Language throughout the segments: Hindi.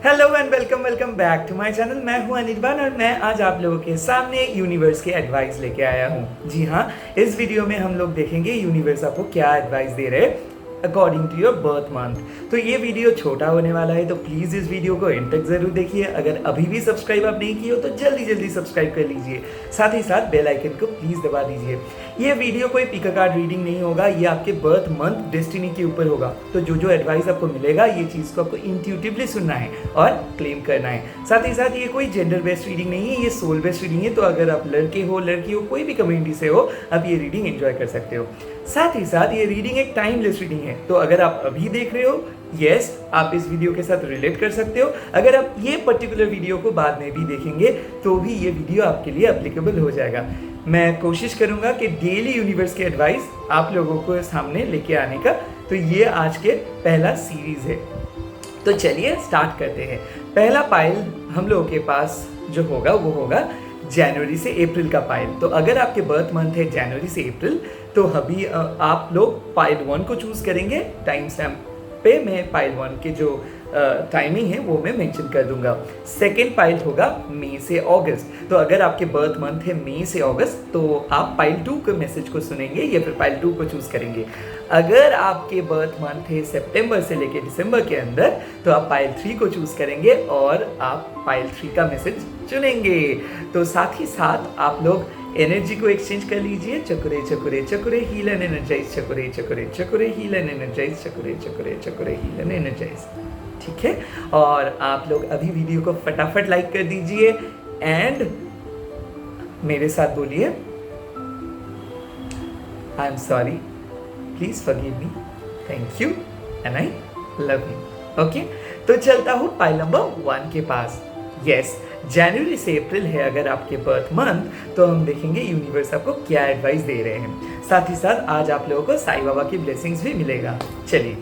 Hello and welcome welcome back to my channel. मैं हूं अनिर्बान और मैं आज आप लोगों के सामने यूनिवर्स के एडवाइस लेके आया हूं। जी हाँ, इस वीडियो में हम लोग देखेंगे यूनिवर्स आपको क्या एडवाइस दे रहे हैं according to your birth month. तो ये वीडियो छोटा होने वाला है, तो प्लीज़ इस वीडियो को एंड तक ज़रूर देखिए। अगर अभी भी सब्सक्राइब आप नहीं किए हो तो जल्दी जल्दी सब्सक्राइब कर लीजिए, साथ ही साथ बेल आइकन को प्लीज़ दबा दीजिए। ये वीडियो कोई पिका कार्ड रीडिंग नहीं होगा, ये आपके बर्थ मंथ डेस्टिनी के ऊपर होगा। तो जो एडवाइस आपको मिलेगा ये चीज़ को आपको इंट्यूटिवली सुनना है और क्लेम करना है। साथ ही साथ ये कोई जेंडर बेस्ड रीडिंग नहीं है, ये सोल बेस्ड रीडिंग है। तो अगर आप लड़के हो लड़की हो कोई भी कम्युनिटी से हो, आप ये रीडिंग एंजॉय कर सकते हो। साथ ही साथ ये रीडिंग एक टाइमलेस रीडिंग है। तो अगर आप अभी देख रहे हो, यस, आप इस वीडियो के साथ रिलेट कर सकते हो। अगर आप ये पर्टिकुलर वीडियो को बाद में भी देखेंगे तो भी ये वीडियो आपके लिए एप्लीकेबल हो जाएगा। मैं कोशिश करूंगा कि डेली यूनिवर्स के एडवाइस आप लोगों को सामने लेके आने का। तो ये आज के पहला सीरीज है। तो चलिए स्टार्ट करते हैं। पहला पाइल हम लोगों के पास जो होगा वो होगा जनवरी से अप्रैल का पाइल। तो अगर आपके बर्थ मंथ है जनवरी से अप्रैल, तो अभी आप लोग पाइल 1 को चूज करेंगे। टाइम स्टैम्प पे मैं पाइल 1 के जो टाइमिंग है वो मैं मेंशन कर दूंगा। सेकेंड पाइल होगा मई से अगस्त। तो अगर आपके बर्थ मंथ है मई से अगस्त, तो आप पाइल 2 के मैसेज को सुनेंगे या फिर पाइल 2 को चूज करेंगे। अगर आपके बर्थ मंथ है सितंबर से लेकर दिसंबर के अंदर, तो आप पाइल 3 को चूज करेंगे और आप पाइल 3 का मैसेज चुनेंगे। तो साथ ही साथ आप लोग एनर्जी को एक्सचेंज कर लीजिए। चकुरे चकुरे चकुरे हील एंड एनर्जाइज, चकुरे चकुरे चकुरे हील एंड एनर्जाइज, चकुरे चकुरे चकुरे हील एंड एनर्जाइज। ठीक है, और आप लोग अभी वीडियो को फटाफट लाइक कर दीजिए एंड मेरे साथ बोलिए I am sorry, please forgive me, thank you and I love you. Okay, तो चलता हूँ पाइल नंबर 1 के पास। यस, जनवरी से अप्रैल है अगर आपके बर्थ मंथ, तो हम देखेंगे यूनिवर्स आपको क्या एडवाइस दे रहे हैं। साथ ही साथ आज आप लोगों को साईं बाबा की ब्लेसिंग्स भी मिलेगा। चलिए,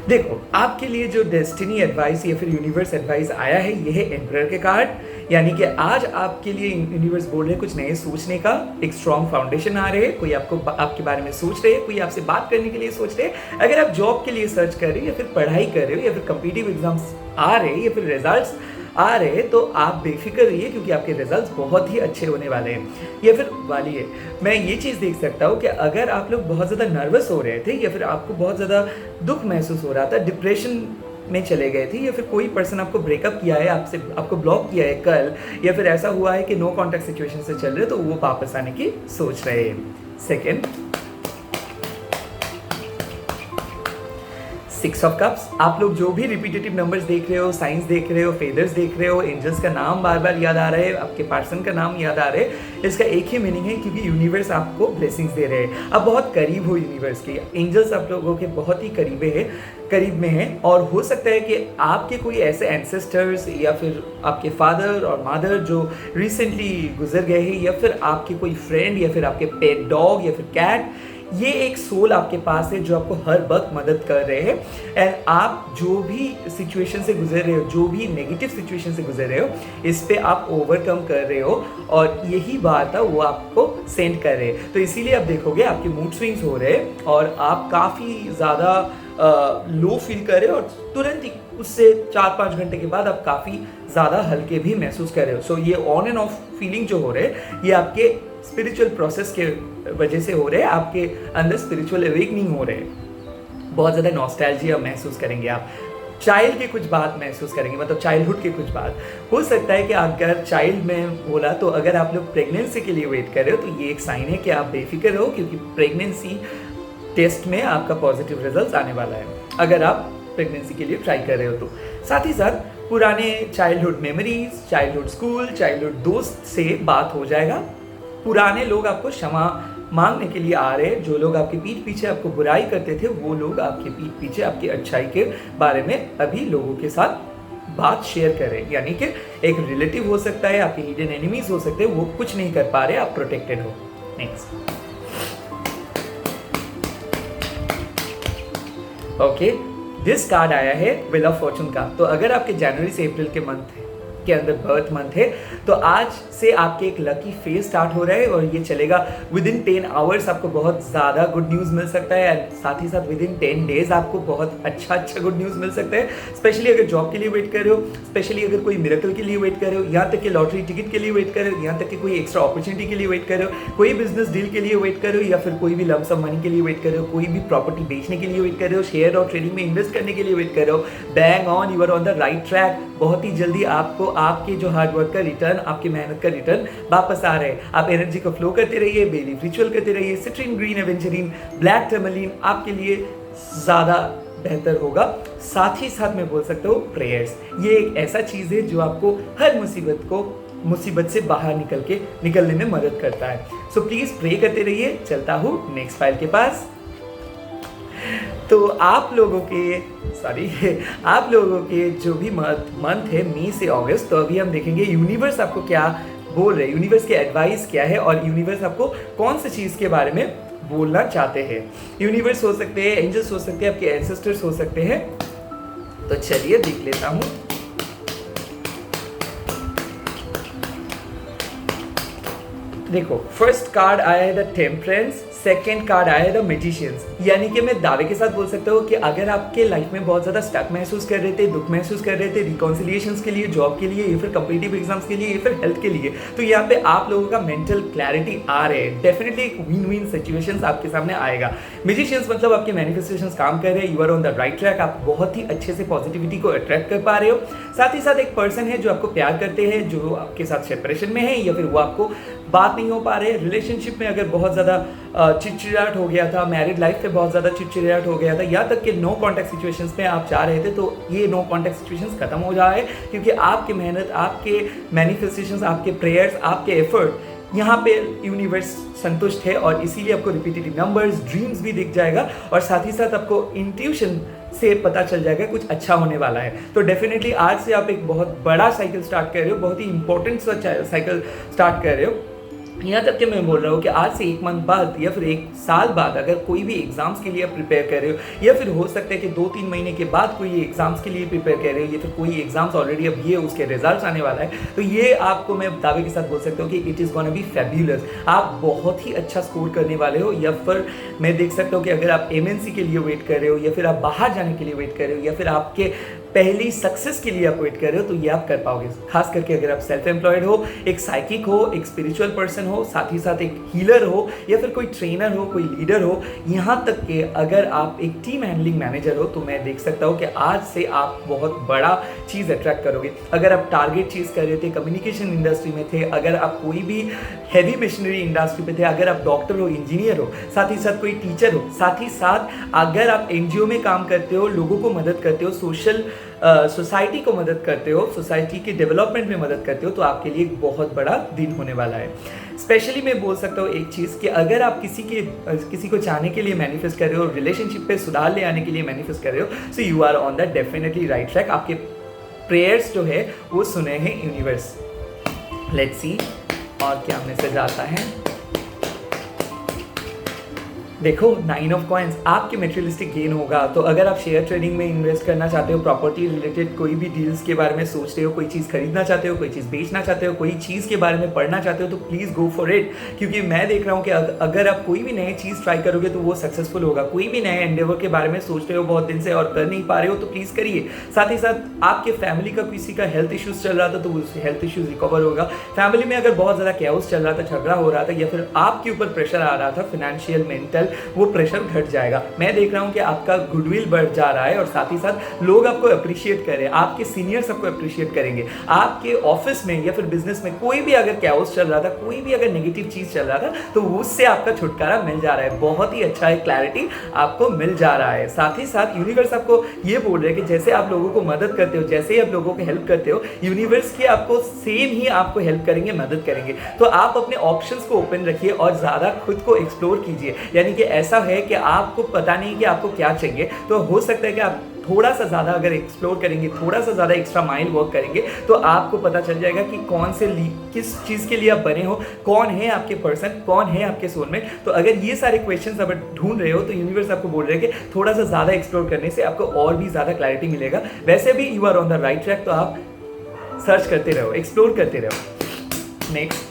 देखो आपके लिए जो डेस्टिनी एडवाइस या फिर यूनिवर्स एडवाइस आया है, ये है एम्परर के कार्ड। यानी कि आज आपके लिए यूनिवर्स बोल रहे हैं कुछ नए सोचने का, एक स्ट्रॉन्ग फाउंडेशन आ रहे हैं। कोई आपको आपके बारे में सोच रहे हैं, कोई आपसे बात करने के लिए सोच रहे हैं। अगर आप जॉब के लिए सर्च कर रहे हो या फिर पढ़ाई कर रहे हो या फिर कॉम्पिटिटिव एग्जाम्स आ रहे हैं या फिर रिजल्ट्स आ रहे हैं, तो आप बेफिक्र रहिए क्योंकि आपके रिजल्ट्स बहुत ही अच्छे होने वाले हैं या फिर वाली है। मैं ये चीज़ देख सकता हूँ कि अगर आप लोग बहुत ज़्यादा नर्वस हो रहे थे या फिर आपको बहुत ज़्यादा दुख महसूस हो रहा था, डिप्रेशन में चले गए थे, या फिर कोई पर्सन आपको ब्रेकअप किया है, आपको ब्लॉक किया है कल, या फिर ऐसा हुआ है कि नो कॉन्टैक्ट सिचुएशन से चल रहे, तो वो वापस आने की सोच रहे हैं। Second, 6 of cups. आप लोग जो भी रिपीटेटिव नंबर्स देख रहे हो, साइंस देख रहे हो, फेदर्स देख रहे हो, एंजल्स का नाम बार बार याद आ रहा है, आपके पर्सन का नाम याद आ रहा है, इसका एक ही मीनिंग है क्योंकि यूनिवर्स आपको ब्लेसिंग्स दे रहे हैं। आप बहुत करीब हो यूनिवर्स के, एंजल्स आप लोगों के बहुत ही करीब में है। और हो सकता है कि आपके कोई ऐसे एंसेस्टर्स या फिर आपके फादर और मदर जो रिसेंटली गुजर गए हैं, या फिर आपके कोई फ्रेंड या फिर आपके पेट डॉग या फिर कैट, ये एक सोल आपके पास है जो आपको हर वक्त मदद कर रहे हैं। एंड आप जो भी सिचुएशन से गुजर रहे हो, जो भी नेगेटिव सिचुएशन से गुजर रहे हो, इस पे आप ओवरकम कर रहे हो और यही बात है वो आपको सेंड कर रहे हैं। तो इसीलिए आप देखोगे आपके मूड स्विंग्स हो रहे हैं और आप काफ़ी ज़्यादा लो फील कर रहे हो और तुरंत ही उससे 4-5 घंटे के बाद आप काफ़ी ज़्यादा हल्के भी महसूस कर रहे हो। सो ये ऑन एंड ऑफ फीलिंग जो हो रहे हैं, ये आपके स्पिरिचुअल प्रोसेस के वजह से हो रहे हैं, आपके अंदर स्पिरिचुअल अवेकनिंग हो रहे हैं। बहुत ज़्यादा नॉस्टैल्जिया महसूस करेंगे आप, चाइल्ड के कुछ बात महसूस करेंगे, मतलब चाइल्डहुड के कुछ बात। हो सकता है कि अगर चाइल्ड में बोला, तो अगर आप लोग प्रेगनेंसी के लिए वेट कर रहे हो, तो ये एक साइन है कि आप बेफिक्र हो क्योंकि प्रेगनेंसी टेस्ट में आपका पॉजिटिव रिजल्ट आने वाला है अगर आप प्रेगनेंसी के लिए ट्राई कर रहे हो तो। साथ ही साथ पुराने childhood memories, childhood school, childhood दोस्त से बात हो जाएगा। पुराने लोग आपको क्षमा मांगने के लिए आ रहे हैं। जो लोग आपके पीठ पीछे आपको बुराई करते थे, वो लोग आपके पीठ पीछे आपकी अच्छाई के बारे में अभी लोगों के साथ बात शेयर करें। यानी कि एक रिलेटिव हो सकता है, आपके हिडन एनिमीज हो सकते हैं, वो कुछ नहीं कर पा रहे, आप प्रोटेक्टेड हो। नेक्स्ट, ओके, दिस कार्ड आया है व्हील ऑफ फॉर्चून का। तो अगर आपके जनवरी से अप्रैल के मंथ के अंदर बर्थ मंथ है, तो आज से आपके एक लकी फेज स्टार्ट हो रहा है और ये चलेगा विद इन 10 आवर्स। आपको बहुत ज़्यादा गुड न्यूज़ मिल सकता है एंड साथ ही साथ विद इन 10 डेज आपको बहुत अच्छा गुड न्यूज़ मिल सकता है। स्पेशली अगर जॉब के लिए वेट कर रहे हो, स्पेशली अगर कोई मिरेकल के लिए वेट कर रहे हो, यहाँ तक कि लॉटरी टिकट के लिए वेट कर रहे हो, यहाँ तक कि कोई एक्स्ट्रा अपॉर्चुनिटी के लिए वेट कर रहे हो, कोई बिजनेस डील के लिए वेट कर रहे हो, या फिर कोई भी लंप सम मनी के लिए वेट कर रहे हो, कोई भी प्रॉपर्टी बेचने के लिए वेट कर रहे हो, शेयर और ट्रेडिंग में इन्वेस्ट करने के लिए वेट कर रहे हो, bang on, you are on the right track. बहुत ही जल्दी आपको आपके जो हार्डवर्क का रिटर्न, आपकी मेहनत का रिटर्न वापस आ रहे हैं। आप एनर्जी को फ्लो करते रहिए, बेलीफ रिचुअल करते रहिए, सिट्रिन ग्रीन एवेंजरीन ब्लैक टर्मलिन आपके लिए ज़्यादा बेहतर होगा। साथ ही साथ मैं बोल सकता हूँ प्रेयर्स, ये एक ऐसा चीज़ है जो आपको हर मुसीबत से बाहर निकलने में मदद करता है। सो प्लीज़ प्रे करते रहिए। चलता हूँ नेक्स्ट फाइल के पास। तो आप लोगों के जो भी मंथ है मई से अगस्त, तो अभी हम देखेंगे यूनिवर्स आपको क्या बोल रहे हैं, यूनिवर्स की एडवाइस क्या है और यूनिवर्स आपको कौन सी चीज़ के बारे में बोलना चाहते हैं। यूनिवर्स हो सकते हैं, एंजल्स हो सकते हैं, आपके एंसेस्टर्स हो सकते हैं। तो चलिए देख लेता हूँ। देखो, फर्स्ट कार्ड आया है द टेम्परेंस, सेकेंड कार्ड आया है द मैजिशियंस। यानी कि मैं दावे के साथ बोल सकता हूँ कि अगर आपके लाइफ में बहुत ज़्यादा स्टक महसूस कर रहे थे, दुख महसूस कर रहे थे, रिकॉन्सिलिएशंस के लिए, जॉब के लिए, या फिर कॉम्पिटिटिव एग्जाम्स के लिए, या फिर हेल्थ के लिए, तो यहाँ पे आप लोगों का मेंटल क्लैरिटी आ रहे हैं। डेफिनेटली एक विन विन सिचुएशंस आपके सामने आएगा। मैजिशियंस मतलब आपके मैनिफेस्टेशंस काम कर रहे हैं, you are on the right track. आप बहुत ही अच्छे से पॉजिटिविटी को अट्रैक्ट कर पा रहे हो। साथ ही साथ एक पर्सन है जो आपको प्यार करते हैं, जो आपके साथ सेपरेशन में है, या फिर वो आपको बात नहीं हो पा रहे। रिलेशनशिप में अगर बहुत ज़्यादा चिड़चिड़ाहट हो गया था, मैरिड लाइफ पे बहुत ज़्यादा चिड़चिड़ाहट हो गया था, यहाँ तक कि नो कॉन्टैक्ट सिचुएशंस में आप जा रहे थे, तो ये नो कॉन्टैक्ट सिचुएशंस खत्म हो जाए, क्योंकि आपकी मेहनत, आपके मैनिफेस्टेशंस, आपके प्रेयर्स, आपके एफर्ट, यहाँ पे यूनिवर्स संतुष्ट है और इसीलिए आपको रिपीटेटिव नंबर्स, ड्रीम्स भी दिख जाएगा और साथ ही साथ आपको इंट्यूशन से पता चल जाएगा कुछ अच्छा होने वाला है। तो डेफिनेटली आज से आप एक बहुत बड़ा साइकिल स्टार्ट कर रहे हो, बहुत ही इंपॉर्टेंट साइकिल स्टार्ट कर रहे हो। यहाँ तक कि मैं बोल रहा हूँ कि आज से 1 मंथ बाद या फिर 1 साल बाद अगर कोई भी एग्जाम्स के लिए आप प्रिपेयर कर रहे हो, या फिर हो सकता है कि 2-3 महीने के बाद कोई एग्जाम्स के लिए प्रिपेयर कर रहे हो, या फिर कोई एग्जाम्स ऑलरेडी अब ये उसके रिजल्ट्स आने वाला है, तो ये आपको मैं दावे के साथ बोल सकता हूँ कि it is gonna be fabulous. आप बहुत ही अच्छा स्कोर करने वाले हो। या फिर मैं देख सकता हूँ कि अगर आप MNC के लिए वेट कर रहे हो, या फिर आप बाहर जाने के लिए वेट कर रहे हो, या फिर आपके पहली सक्सेस के लिए आप वेट कर रहे हो, तो ये आप कर पाओगे। खास करके अगर आप सेल्फ एम्प्लॉयड हो, एक साइकिक हो, एक स्पिरिचुअल पर्सन हो, साथ ही साथ एक हीलर हो, या फिर कोई ट्रेनर हो, कोई लीडर हो, यहाँ तक कि अगर आप एक टीम हैंडलिंग मैनेजर हो, तो मैं देख सकता हूँ कि आज से आप बहुत बड़ा चीज़ अट्रैक्ट करोगे। अगर आप टारगेट चीज़ कर रहे थे, कम्युनिकेशन इंडस्ट्री में थे, अगर आप कोई भी हैवी मशीनरी इंडस्ट्री पे थे, अगर आप डॉक्टर हो, इंजीनियर हो, साथ ही साथ कोई टीचर हो, साथ ही साथ अगर आप NGO में काम करते हो, लोगों को मदद करते हो, सोसाइटी को मदद करते हो, सोसाइटी के डेवलपमेंट में मदद करते हो, तो आपके लिए एक बहुत बड़ा दिन होने वाला है। स्पेशली मैं बोल सकता हूँ एक चीज़ कि अगर आप किसी को चाहने के लिए मैनिफेस्ट कर रहे हो, रिलेशनशिप पे सुधार ले आने के लिए मैनिफेस्ट कर रहे हो, so you are on the definitely right track. आपके प्रेयर्स जो है वो सुने हैं यूनिवर्स। लेट्स सी और क्या मैसेज आता है। देखो, 9 ऑफ कॉइंस, आपके मेटेरियलिस्टिक गेन होगा। तो अगर आप शेयर ट्रेडिंग में इन्वेस्ट करना चाहते हो, प्रॉपर्टी रिलेटेड कोई भी डील्स के बारे में सोच रहे हो, कोई चीज़ खरीदना चाहते हो, कोई चीज़ बेचना चाहते हो, कोई चीज़ के बारे में पढ़ना चाहते हो, तो प्लीज़ गो फॉर इट। क्योंकि मैं देख रहा हूँ कि अगर आप कोई भी नई चीज़ ट्राई करोगे तो वो सक्सेसफुल होगा। कोई भी नए एंडेवर के बारे में सोच रहे हो बहुत दिन से और कर नहीं पा रहे हो, तो प्लीज़ करिए। साथ ही साथ आपके फैमिली का किसी का हेल्थ इश्यूज़ चल रहा था, तो उस हेल्थ इश्यूज़ रिकवर होगा। फैमिली में अगर बहुत ज़्यादा कैओस चल रहा था, झगड़ा हो रहा था, या फिर आपके ऊपर प्रेशर आ रहा था फाइनेंशियल, मेंटल, वो प्रेशर घट जाएगा। मैं देख रहा हूं कि आपका गुडविल बढ़ जा रहा है और साथ ही साथ लोग आपको अप्रिशिएट कर रहे हैं, आपके सीनियर्स आपको अप्रिशिएट करेंगे। आपके ऑफिस में या फिर बिजनेस में कोई भी अगर कैओस चल रहा था, कोई भी अगर नेगेटिव चीज चल रहा था, तो उससे आपका छुटकारा मिल जा रहा है। बहुत ही अच्छा है, क्लैरिटी आपको मिल जा रहा है। साथ ही साथ यूनिवर्स आपको ये बोल रहे हैं कि जैसे आप लोगों को मदद करते हो, जैसे ही आप लोगों को हेल्प करते हो, यूनिवर्स की आपको सेम ही आपको हेल्प करेंगे, मदद करेंगे। तो आप अपने ऑप्शंस को ओपन रखिए और ज़्यादा खुद को एक्सप्लोर कीजिए। यानी कि ऐसा है कि आपको पता नहीं कि आपको क्या चाहिए, तो हो सकता है कि आप थोड़ा सा ज़्यादा अगर एक्सप्लोर करेंगे, थोड़ा सा ज़्यादा एक्स्ट्रा माइल वर्क करेंगे, तो आपको पता चल जाएगा कि किस चीज़ के लिए आप बने हो, कौन है आपके पर्सन, कौन है आपके सोलमेट। तो अगर ये सारे क्वेश्चंस आप ढूंढ रहे हो, तो यूनिवर्स आपको बोल रहे हैं कि थोड़ा सा ज़्यादा एक्सप्लोर करने से आपको और भी ज़्यादा क्लैरिटी मिलेगा। वैसे भी you are on the right track, तो आप सर्च करते रहो, एक्सप्लोर करते रहो। नेक्स्ट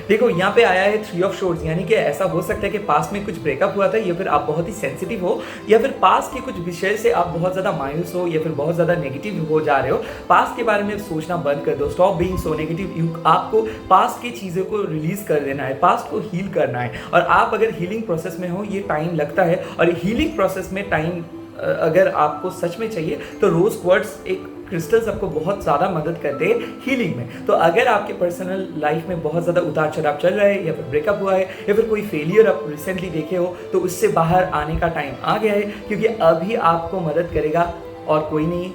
देखो यहाँ पे आया है 3 ऑफ शोर्स, यानी कि ऐसा हो सकता है कि पास्ट में कुछ ब्रेकअप हुआ था, या फिर आप बहुत ही सेंसिटिव हो, या फिर पास्ट के कुछ विषय से आप बहुत ज़्यादा मायूस हो, या फिर बहुत ज़्यादा नेगेटिव हो जा रहे हो। पास्ट के बारे में सोचना बंद कर दो, स्टॉप बीइंग सो नेगेटिव। आपको पास्ट की चीज़ों को रिलीज कर देना है, पास्ट को हील करना है। और आप अगर हीलिंग प्रोसेस में हो, ये टाइम लगता है, और हीलिंग प्रोसेस में टाइम अगर आपको सच में चाहिए तो रोज क्वार्ट्ज एक क्रिस्टल्स आपको बहुत ज़्यादा मदद करते हैं हीलिंग में। तो अगर आपके पर्सनल लाइफ में बहुत ज़्यादा उतार चढ़ाव चल रहा है, या फिर ब्रेकअप हुआ है, या फिर कोई फेलियर आप रिसेंटली देखे हो, तो उससे बाहर आने का टाइम आ गया है, क्योंकि अभी आपको मदद करेगा और कोई नहीं,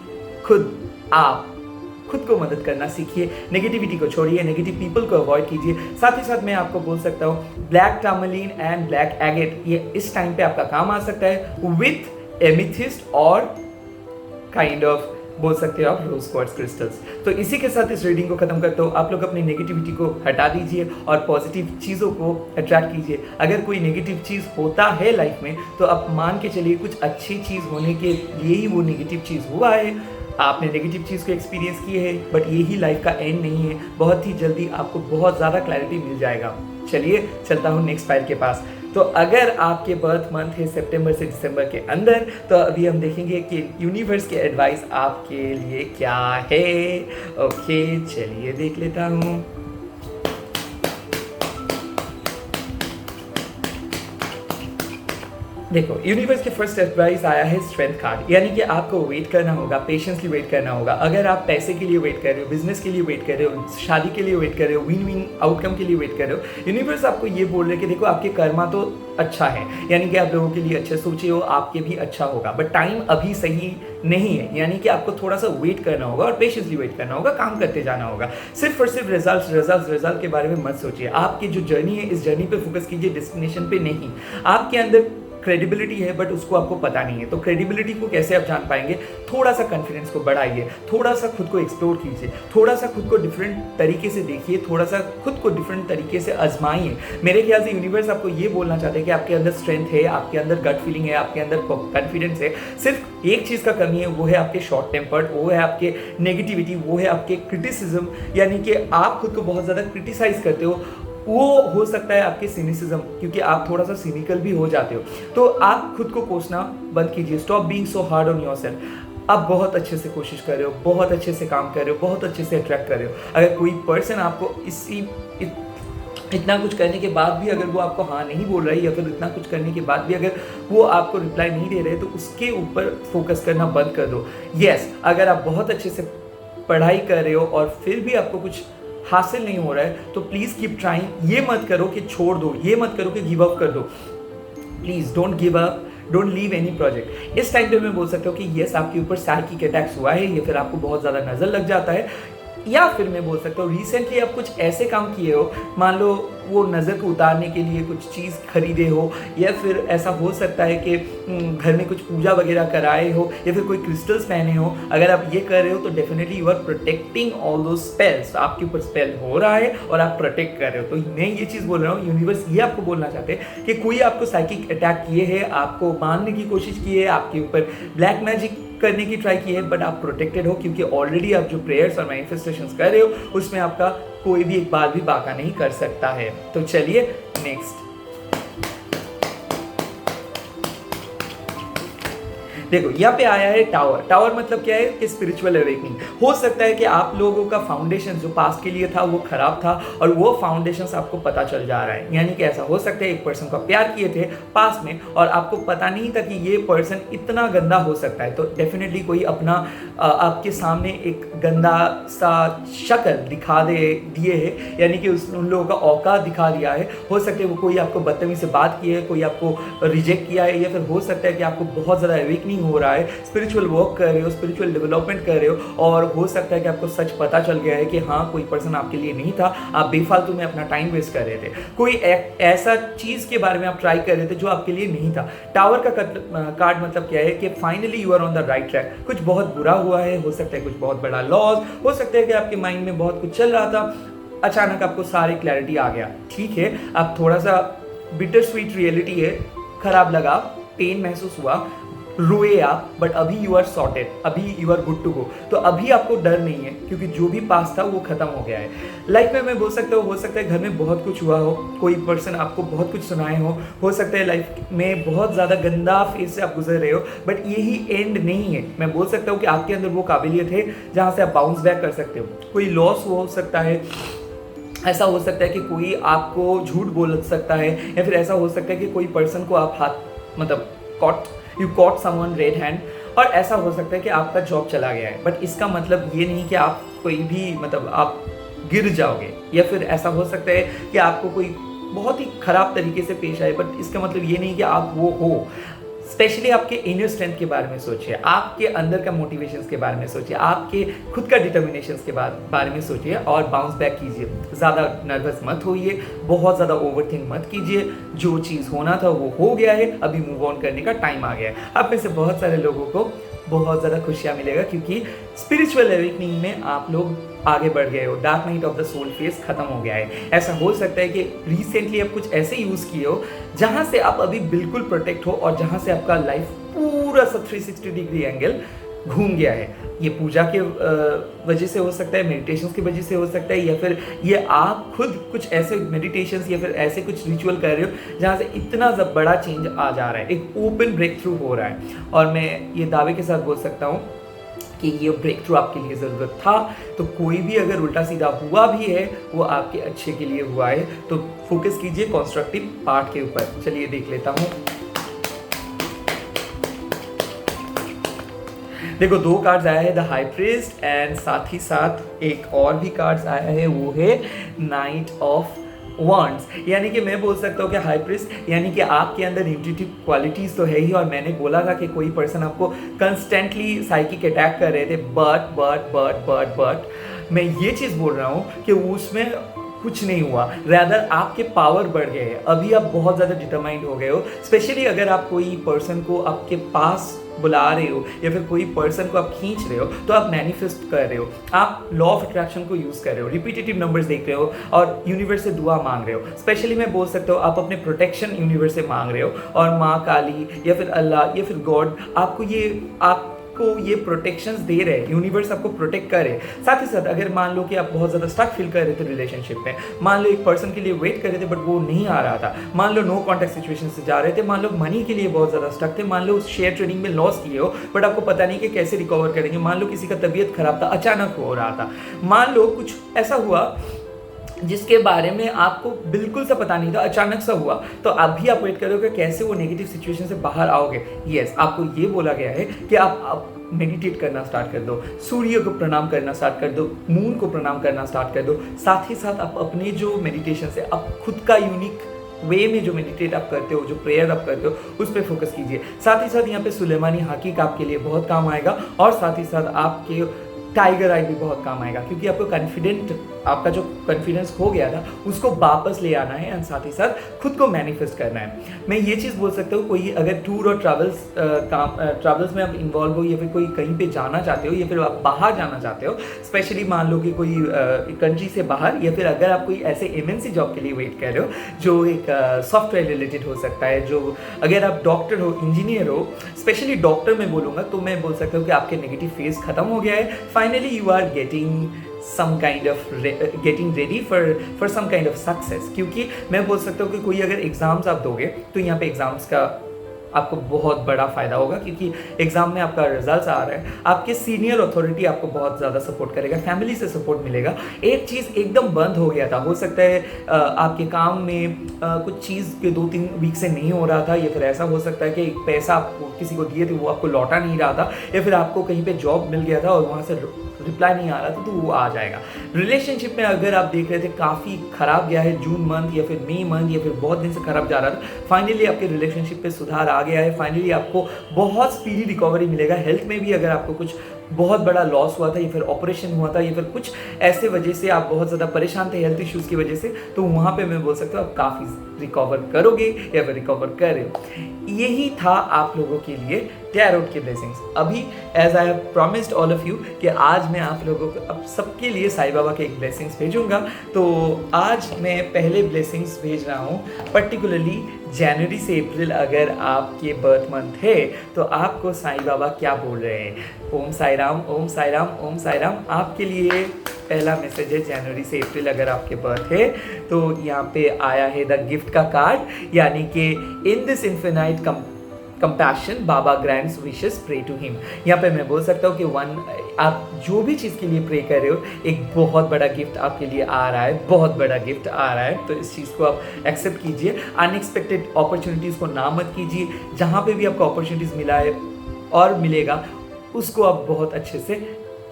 आप खुद को मदद करना सीखिए। नेगेटिविटी को छोड़िए, नेगेटिव पीपल को अवॉइड कीजिए। साथ ही साथ मैं आपको बोल सकता हूँ ब्लैक टार्मलिन एंड ब्लैक एगेट, ये इस टाइम पे आपका काम आ सकता है विथ एमिथिस्ट और काइंड ऑफ बोल सकते हो आप रोज क्वार्ट्ज क्रिस्टल्स। तो इसी के साथ इस रीडिंग को खत्म करते हो। आप लोग अपनी नेगेटिविटी को हटा दीजिए और पॉजिटिव चीज़ों को अट्रैक्ट कीजिए। अगर कोई नेगेटिव चीज़ होता है लाइफ में, तो आप मान के चलिए कुछ अच्छी चीज़ होने के लिए ही वो नेगेटिव चीज़ हुआ है। आपने नेगेटिव चीज़ को एक्सपीरियंस की है, बट यही लाइफ का एंड नहीं है। बहुत ही जल्दी आपको बहुत ज़्यादा क्लैरिटी मिल जाएगा। चलिए चलता हूँ नेक्स्ट फाइल के पास। तो अगर आपके बर्थ मंथ है सितंबर से दिसंबर के अंदर, तो अभी हम देखेंगे कि यूनिवर्स के एडवाइस आपके लिए क्या है। ओके चलिए देख लेता हूँ। देखो यूनिवर्स के फर्स्ट एडवाइस आया है स्ट्रेंथ कार्ड, यानी कि आपको वेट करना होगा, पेशेंसली वेट करना होगा। अगर आप पैसे के लिए वेट कर रहे हो, बिजनेस के लिए वेट कर रहे हो, शादी के लिए वेट कर रहे हो, विन विन आउटकम के लिए वेट कर रहे हो, यूनिवर्स आपको ये बोल रहे हैं कि देखो आपके कर्मा तो अच्छा है, यानी कि आप लोगों के लिए अच्छे सोचे हो, आपके भी अच्छा होगा, बट टाइम अभी सही नहीं है। यानी कि आपको थोड़ा सा वेट करना होगा और पेशेंसली वेट करना होगा, काम करते जाना होगा। सिर्फ और सिर्फ रिजल्ट के बारे में मत सोचिए। आपकी जो जर्नी है, इस जर्नी पे फोकस कीजिए, डेस्टिनेशन पे नहीं। आपके अंदर क्रेडिबिलिटी है, बट उसको आपको पता नहीं है। तो क्रेडिबिलिटी को कैसे आप जान पाएंगे? थोड़ा सा कॉन्फिडेंस को बढ़ाइए, थोड़ा सा खुद को एक्सप्लोर कीजिए, थोड़ा सा खुद को डिफरेंट तरीके से देखिए, थोड़ा सा खुद को डिफरेंट तरीके से आजमाइए। मेरे ख्याल से यूनिवर्स आपको ये बोलना चाहते हैं कि आपके अंदर स्ट्रेंथ है, आपके अंदर गट फीलिंग है, आपके अंदर कॉन्फिडेंस है। सिर्फ एक चीज़ का कमी है, वो है आपके शॉर्ट टेम्पर्ड, वो है आपके नेगेटिविटी, वो है आपके क्रिटिसिज्म, यानी कि आप खुद को बहुत ज़्यादा क्रिटिसाइज करते हो। वो हो सकता है आपके सिनिसिज्म, क्योंकि आप थोड़ा सा सिनिकल भी हो जाते हो। तो आप खुद को कोसना बंद कीजिए। Stop being so hard on yourself. आप बहुत अच्छे से कोशिश कर रहे हो, बहुत अच्छे से काम कर रहे हो, बहुत अच्छे से अट्रैक्ट कर रहे हो। अगर कोई पर्सन आपको इतना कुछ करने के बाद भी अगर वो आपको हाँ नहीं बोल रहा है, या फिर इतना कुछ करने के बाद भी अगर वो आपको रिप्लाई नहीं दे रहे, तो उसके ऊपर फोकस करना बंद कर दो। यस, अगर आप बहुत अच्छे से पढ़ाई कर रहे हो और फिर भी आपको कुछ हासिल नहीं हो रहा है, तो प्लीज़ कीप ट्राइंग। ये मत करो कि छोड़ दो, ये मत करो कि गिव अप कर दो। Please don't give up, don't leave any project. इस टाइम पे मैं बोल सकता हूँ कि यस, आपके ऊपर साइकिक अटैक्स हुआ है, या फिर आपको बहुत ज़्यादा नज़र लग जाता है, या फिर मैं बोल सकता हूँ रिसेंटली आप कुछ ऐसे काम किए हो, मान लो वो नज़र को उतारने के लिए कुछ चीज़ खरीदे हो, या फिर ऐसा हो सकता है कि घर में कुछ पूजा वगैरह कराए हो, या फिर कोई क्रिस्टल्स पहने हो। अगर आप ये कर रहे हो तो definitely you are protecting all those spells. आपके ऊपर स्पेल हो रहा है और आप प्रोटेक्ट कर रहे हो। तो मैं ये चीज़ बोल रहा हूँ, यूनिवर्स ये आपको बोलना चाहते हैं कि कोई आपको साइकिक अटैक किए है, आपको मारने की कोशिश की है, आपके ऊपर ब्लैक मैजिक करने की ट्राई की है, बट आप प्रोटेक्टेड हो, क्योंकि ऑलरेडी आप जो प्रेयर्स और मैनिफेस्टेशंस कर रहे हो, उसमें आपका कोई भी एक बार भी बाका नहीं कर सकता है। तो चलिए नेक्स्ट देखो, यहाँ पे आया है टावर। टावर मतलब क्या है कि स्पिरिचुअल अवेकनिंग। हो सकता है कि आप लोगों का फाउंडेशन जो पास्ट के लिए था वो खराब था, और वो फाउंडेशन आपको पता चल जा रहा है। यानी कि ऐसा हो सकता है एक पर्सन को प्यार किए थे पास्ट में, और आपको पता नहीं था कि ये पर्सन इतना गंदा हो सकता है। तो डेफिनेटली कोई अपना आपके सामने एक गंदा सा शक्ल दिखा दिए है, यानी कि उन लोगों का औकात दिखा दिया है। हो सकता है वो कोई आपको बदतमीजी से बात की है, कोई आपको रिजेक्ट किया है, या फिर हो सकता है कि आपको बहुत ज़्यादा अवेकनिंग हो रहा है, स्पिरिचुअल वर्क कर रहे हो, स्पिरिचुअल डेवलपमेंट कर रहे हो, और हो सकता है कि आपको सच पता चल गया है कि हाँ कोई पर्सन आपके लिए नहीं था, आप बेफालतू में अपना टाइम वेस्ट कर रहे थे। कोई ऐसा चीज़ के बारे में आप ट्राई कर रहे थे जो आपके लिए नहीं था। टावर का कार्ड मतलब क्या है कि finally you are on the right track. कुछ बहुत बुरा हुआ है, हो सकता है कुछ बहुत बड़ा लॉस, हो सकता है कि आपके माइंड में बहुत कुछ चल रहा था, अचानक आपको सारी क्लैरिटी आ गया। ठीक है, अब थोड़ा सा बिटर स्वीट रियलिटी है, खराब लगा, पेन महसूस हुआ, रोए आप, बट अभी यू आर सॉर्टेड, अभी you are good to go. तो अभी आपको डर नहीं है क्योंकि जो भी पास था वो खत्म हो गया है। लाइफ में मैं बोल सकता हूँ, हो सकता है घर में बहुत कुछ हुआ हो, कोई पर्सन आपको बहुत कुछ सुनाए हो सकता है लाइफ में बहुत ज़्यादा गंदा फेज से आप गुजर रहे हो, बट यही एंड नहीं है। मैं बोल सकता हूँ कि आपके अंदर वो काबिलियत है जहाँ से आप बाउंस बैक कर सकते हो। कोई लॉस हो सकता है, ऐसा हो सकता है कि कोई आपको झूठ बोल सकता है, या फिर ऐसा हो सकता है कि कोई पर्सन को आप हाथ मतलब you cot someone red hand, और ऐसा हो सकता है कि आपका जॉब चला गया है। बट इसका मतलब ये नहीं कि आप कोई भी मतलब आप गिर जाओगे, या फिर ऐसा हो सकता है कि आपको कोई बहुत ही ख़राब तरीके से पेश आए, बट इसका मतलब ये नहीं कि आप वो हो। स्पेशली आपके इनर स्ट्रेंथ के बारे में सोचिए, आपके अंदर का मोटिवेशंस के बारे में सोचिए, आपके खुद का डिटर्मिनेशंस के बारे में सोचिए और बाउंस बैक कीजिए। ज़्यादा नर्वस मत होइए, बहुत ज़्यादा ओवरथिंक मत कीजिए। जो चीज़ होना था वो हो गया है, अभी मूव ऑन करने का टाइम आ गया है। आप में से बहुत सारे लोगों को बहुत ज़्यादा खुशियाँ मिलेगा क्योंकि स्पिरिचुअल अवेकनिंग में आप लोग आगे बढ़ गए हो। Dark night of the soul phase खत्म हो गया है। ऐसा हो सकता है कि रिसेंटली आप कुछ ऐसे यूज़ किए हो जहाँ से आप अभी बिल्कुल प्रोटेक्ट हो और जहाँ से आपका लाइफ पूरा सा 360 डिग्री एंगल घूम गया है। ये पूजा के वजह से हो सकता है, मेडिटेशन की वजह से हो सकता है, या फिर ये आप खुद कुछ ऐसे मेडिटेशन या फिर ऐसे कुछ रिचुअल कर रहे हो जहाँ से इतना बड़ा चेंज आ जा रहा है, एक ओपन ब्रेक थ्रू हो रहा है। और मैं ये दावे के साथ बोल सकता हूँ कि ये ब्रेक थ्रू आपके लिए ज़रूरत था। तो कोई भी अगर उल्टा सीधा हुआ भी है वो आपके अच्छे के लिए हुआ है। तो फोकस कीजिए कंस्ट्रक्टिव पार्ट के ऊपर। चलिए देख लेता हूँ। देखो, 2 कार्ड्स आया है, द हाई प्रीस्ट, एंड साथ ही साथ एक और भी कार्ड्स आया है, वो है नाइट ऑफ वांड्स। यानी कि मैं बोल सकता हूँ कि हाई प्रीस्ट यानी कि आपके अंदर इंट्यूटिव क्वालिटीज़ तो है ही, और मैंने बोला था कि कोई पर्सन आपको कंस्टेंटली साइकिक अटैक कर रहे थे, बट मैं ये चीज़ बोल रहा हूँ कि उसमें कुछ नहीं हुआ, रैदर आपके पावर बढ़ गए हैं। अभी आप बहुत ज़्यादा डिटरमाइंड हो गए हो। स्पेशली अगर आप कोई पर्सन को आपके पास बुला रहे हो या फिर कोई पर्सन को आप खींच रहे हो, तो आप मैनिफेस्ट कर रहे हो, आप लॉ ऑफ अट्रैक्शन को यूज़ कर रहे हो, रिपीटेटिव नंबर्स देख रहे हो और यूनिवर्स से दुआ मांग रहे हो। स्पेशली मैं बोल सकता हूँ आप अपने प्रोटेक्शन यूनिवर्स से मांग रहे हो, और माँ काली या फिर अल्लाह या फिर गॉड आपको ये प्रोटेक्शंस दे रहे हैं, यूनिवर्स आपको प्रोटेक्ट कर रहे हैं। साथ ही साथ अगर मान लो कि आप बहुत ज़्यादा स्टक फील कर रहे थे रिलेशनशिप में, मान लो एक पर्सन के लिए वेट कर रहे थे बट वो नहीं आ रहा था, मान लो नो कॉन्टैक्ट सिचुएशन से जा रहे थे, मान लो मनी के लिए बहुत ज़्यादा स्टक थे, मान लो शेयर ट्रेडिंग में लॉस किए हो बट आपको पता नहीं कि कैसे रिकवर करेंगे, मान लो किसी का तबीयत खराब था, अचानक हो रहा था, मान लो कुछ ऐसा हुआ जिसके बारे में आपको बिल्कुल सा पता नहीं था, अचानक सा हुआ, तो अभी आप वेट करोगे कैसे वो नेगेटिव सिचुएशन से बाहर आओगे। यस, आपको ये बोला गया है कि आप मेडिटेट करना स्टार्ट कर दो, सूर्य को प्रणाम करना स्टार्ट कर दो, मून को प्रणाम करना स्टार्ट कर दो। साथ ही साथ आप अपने जो मेडिटेशन से आप खुद का यूनिक वे में जो मेडिटेट आप करते हो, जो प्रेयर आप करते हो, उस पर फोकस कीजिए। साथ ही साथ यहाँ पे सुलेमानी हकीक आपके लिए बहुत काम आएगा, और साथ ही साथ आपके टाइगर आई भी बहुत काम आएगा, क्योंकि आपका जो कॉन्फिडेंस खो गया था उसको वापस ले आना है, एंड साथ ही साथ खुद को मैनिफेस्ट करना है। मैं ये चीज़ बोल सकता हूँ, कोई अगर टूर और ट्रैवल्स में आप इन्वॉल्व हो, या फिर कोई कहीं पे जाना चाहते हो, या फिर आप बाहर जाना चाहते हो, स्पेशली मान लो कि कोई कंट्री से बाहर, या फिर अगर आप कोई ऐसे MNC जॉब के लिए वेट कर रहे हो जो एक सॉफ्टवेयर रिलेटेड हो सकता है, जो अगर आप डॉक्टर हो, इंजीनियर हो, स्पेशली डॉक्टर में बोलूँगा, तो मैं बोल सकता हूँ कि आपके नेगेटिव फेज खत्म हो गया है। Finally you are getting ready for some kind of success। क्योंकि मैं बोल सकता हूँ कि कोई अगर एग्जाम्स आप दोगे तो यहाँ पे एग्जाम्स का आपको बहुत बड़ा फ़ायदा होगा, क्योंकि एग्ज़ाम में आपका रिजल्ट आ रहा है, आपके सीनियर अथॉरिटी आपको बहुत ज़्यादा सपोर्ट करेगा, फैमिली से सपोर्ट मिलेगा। एक चीज़ एकदम बंद हो गया था, हो सकता है आपके काम में कुछ चीज़ के 2-3 वीक से नहीं हो रहा था, या फिर ऐसा हो सकता है कि पैसा आपको किसी को दिए थे वो आपको लौटा नहीं रहा था, या फिर आपको कहीं पर जॉब मिल गया था और वहाँ से रिप्लाई नहीं आ रहा था, तो वो आ जाएगा। रिलेशनशिप में अगर आप देख रहे थे काफ़ी ख़राब गया है जून मंथ या फिर मई मंथ, या फिर बहुत दिन से ख़राब जा रहा था, फाइनली आपके रिलेशनशिप पे सुधार आ गया है। फाइनली आपको बहुत स्पीडी रिकवरी मिलेगा। हेल्थ में भी अगर आपको कुछ बहुत बड़ा लॉस हुआ था, या फिर ऑपरेशन हुआ था, या फिर कुछ ऐसे वजह से आप बहुत ज़्यादा परेशान थे हेल्थ इश्यूज़ की वजह से, तो वहाँ पे मैं बोल सकता हूँ आप काफ़ी रिकवर करोगे या फिर रिकवर कर रहे हो। यही था आप लोगों के लिए टैरोट के ब्लेसिंग्स। अभी as I have promised all of you कि आज मैं आप लोगों को अब सबके लिए साईं बाबा के एक ब्लेसिंग्स भेजूंगा। तो आज मैं पहले ब्लेसिंग्स भेज रहा हूँ पर्टिकुलरली जनवरी से अप्रैल अगर आपके बर्थ मंथ है तो आपको साईं बाबा क्या बोल रहे हैं। ओम साई राम, ओम साई राम, ओम साई राम। आपके लिए पहला मैसेज है जनवरी से अप्रैल अगर आपके बर्थ है तो यहाँ पे आया है द गिफ्ट का कार्ड, यानी कि in this infinite compassion Baba grants wishes, pray to him. यहाँ पे मैं बोल सकता हूँ कि आप जो भी चीज़ के लिए प्रे कर रहे हो, एक बहुत बड़ा गिफ्ट आपके लिए आ रहा है, बहुत बड़ा गिफ्ट आ रहा है। तो इस चीज़ को आप एक्सेप्ट कीजिए। अनएक्सपेक्टेड अपॉर्चुनिटीज़ को ना मत कीजिए। जहाँ पे भी आपको अपॉर्चुनिटीज़ मिला है और मिलेगा, उसको आप बहुत अच्छे से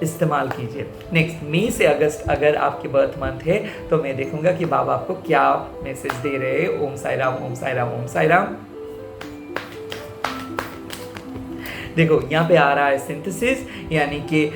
इस्तेमाल कीजिए। नेक्स्ट, मई से अगस्त अगर आपके बर्थ मंथ है तो मैं देखूंगा कि बाबा आपको क्या मैसेज दे रहे हैं। ओम साई राम, ओम साई राम, ओम साई राम। देखो यहाँ पे आ रहा है सिंथेसिस, यानी कि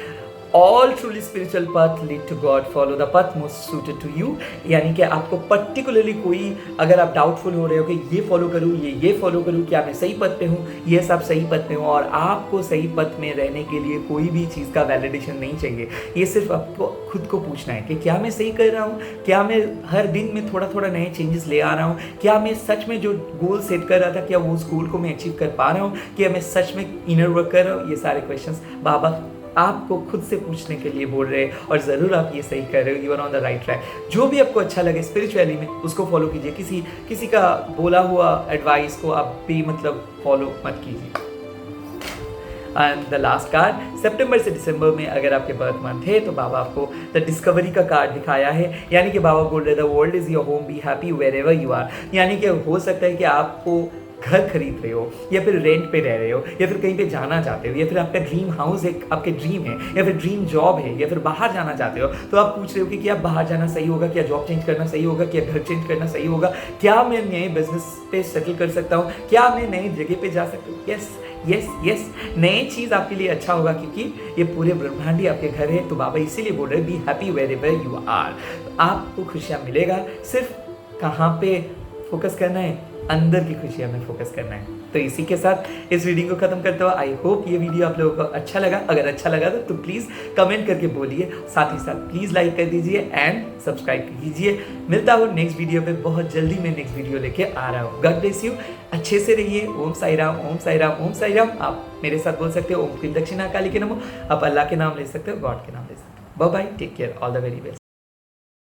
all truly spiritual path lead to God, follow the path most suited to you. यानी कि आपको पर्टिकुलरली कोई, अगर आप डाउटफुल हो रहे हो कि ये फॉलो करूँ, ये फॉलो करूँ, क्या मैं सही पथ पे हूँ, ये सब सही पथ पे हूँ, और आपको सही पथ में रहने के लिए कोई भी चीज़ का वैलिडेशन नहीं चाहिए। ये सिर्फ आपको खुद को पूछना है कि क्या मैं सही कर रहा हूँ, क्या मैं हर दिन में थोड़ा थोड़ा नए चेंजेस ले आ रहा हूँ, क्या मैं सच में जो गोल सेट कर रहा था, क्या वो उस गोल को मैं अचीव कर पा रहा हूँ, क्या मैं सच में इनर वर्क कर रहा हूँ। ये सारे क्वेश्चंस बाबा आपको खुद से पूछने के लिए बोल रहे हैं, और ज़रूर आप ये सही कर रहे हो। You are on the right track. जो भी आपको अच्छा लगे स्पिरिचुअली में, उसको फॉलो कीजिए। किसी का बोला हुआ एडवाइस को आप भी फॉलो मत कीजिए। एंड द लास्ट कार्ड, सितंबर से दिसंबर में अगर आपके बर्थ मंथ है तो बाबा आपको द डिस्कवरी का कार्ड दिखाया है। यानी कि बाबा बोल रहे the world is your home, be happy wherever you are. यानी कि हो सकता है कि आपको घर खरीद रहे हो, या फिर रेंट पे रह रहे हो, या फिर कहीं पे जाना चाहते हो, या फिर आपका ड्रीम हाउस एक आपके ड्रीम है, या फिर ड्रीम जॉब है, या फिर बाहर जाना चाहते हो। तो आप पूछ रहे हो कि क्या बाहर जाना सही होगा, क्या जॉब चेंज करना सही होगा, क्या घर चेंज करना सही होगा, क्या मैं नए बिजनेस पे सेटल कर सकता हूँ, क्या मैं नई जगह पे जा सकता हूँ। यस यस यस, नई चीज़ आपके लिए अच्छा होगा, क्योंकि ये पूरे ब्रह्मांड ही आपके घर है। तो बाबा इसीलिए बोल रहे हैं be happy wherever you are. आपको खुशियाँ मिलेगा, सिर्फ कहाँ पे फोकस करना है, अंदर की खुशियाँ में फोकस करना है। तो इसी के साथ इस वीडियो को खत्म करते हो। आई होप ये वीडियो आप लोगों को अच्छा लगा। अगर अच्छा लगा तो प्लीज़ कमेंट करके बोलिए, साथ ही साथ प्लीज़ लाइक कर दीजिए एंड सब्सक्राइब कीजिए। मिलता हूँ नेक्स्ट वीडियो पे, बहुत जल्दी मैं नेक्स्ट वीडियो लेके आ रहा हूँ। गॉड ब्लेस यू, अच्छे से रहिए। ओम साई राम, ओम साई राम, ओम साई राम। आप मेरे साथ बोल सकते हो ओम क्लीं दक्षिणा काली के नमो। आप अल्लाह के नाम ले सकते हो, गॉड के नाम ले सकते हो। Bye bye, take care, all the very best.